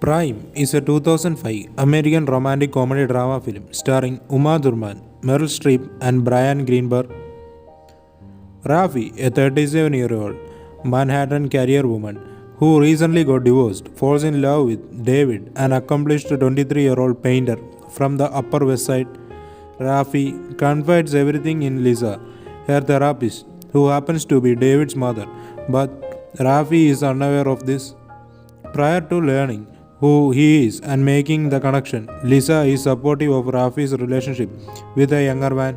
Prime is a 2005 American romantic comedy drama film starring Uma Thurman, Meryl Streep, and Brian Greenberg. Rafi, a 37-year-old Manhattan career woman who recently got divorced, falls in love with David, an accomplished 23-year-old painter from the Upper West Side. Rafi confides everything in Lisa, her therapist, who happens to be David's mother, but Rafi is unaware of this. Prior to learning who he is and making the connection, Lisa is supportive of Rafi's relationship with a younger man.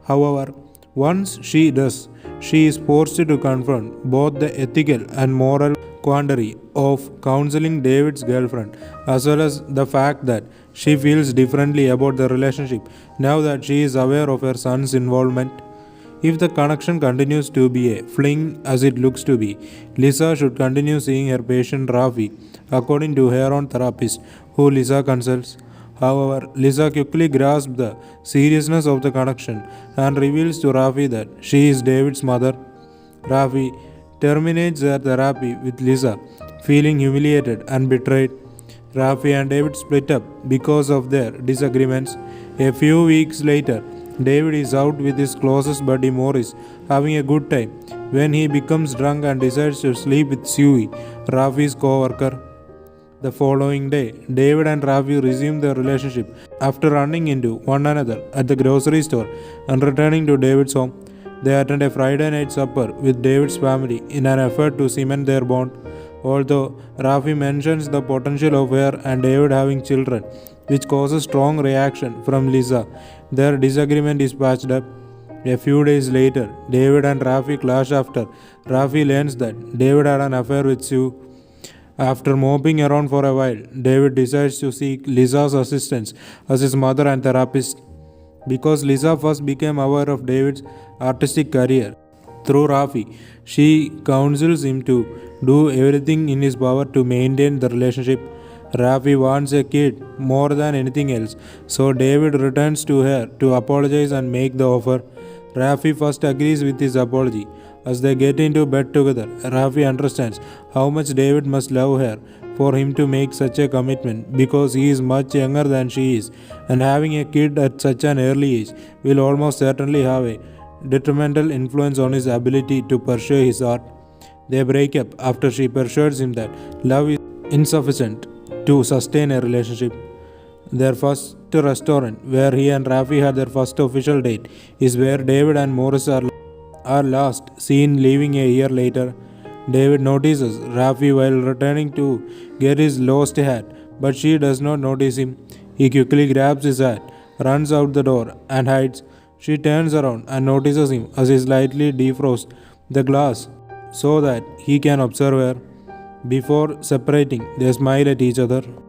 However, once she does, she is forced to confront both the ethical and moral quandary of counseling David's girlfriend, as well as the fact that she feels differently about the relationship now that she is aware of her son's involvement. If the connection continues to be a fling as it looks to be, Lisa should continue seeing her patient Rafi, according to her own therapist, who Lisa consults. However, Lisa quickly grasps the seriousness of the connection and reveals to Rafi that she is David's mother. Rafi terminates their therapy with Lisa, feeling humiliated and betrayed. Rafi and David split up because of their disagreements. A few weeks later, David is out with his closest buddy Morris, having a good time, when he becomes drunk and decides to sleep with Sue, Rafi's co-worker. The following day, David and Rafi resume their relationship after running into one another at the grocery store and returning to David's home. They attend a Friday night supper with David's family in an effort to cement their bond. Although Rafi mentions the potential of her and David having children, which causes strong reaction from Lisa, their disagreement is patched up. A few days later, David and Rafi clash after Rafi learns that David had an affair with Sue. After moping around for a while, David decides to seek Lisa's assistance as his mother and therapist. Because Lisa first became aware of David's artistic career through Rafi, she counsels him to do everything in his power to maintain the relationship. Rafi wants a kid more than anything else, so David returns to her to apologize and make the offer. Rafi first agrees with his apology. As they get into bed together, Rafi understands how much David must love her for him to make such a commitment because he is much younger than she is, and having a kid at such an early age will almost certainly have a detrimental influence on his ability to pursue his art. They break up after she persuades him that love is insufficient to sustain a relationship. Their first restaurant, where he and Rafi had their first official date, is where David and Morris are last seen leaving a year later. David notices Rafi while returning to get his lost hat, but she does not notice him. He quickly grabs his hat, runs out the door, and hides. She turns around and notices him as he slightly defrosts the glass so that he can observe her. Before separating, they smile at each other.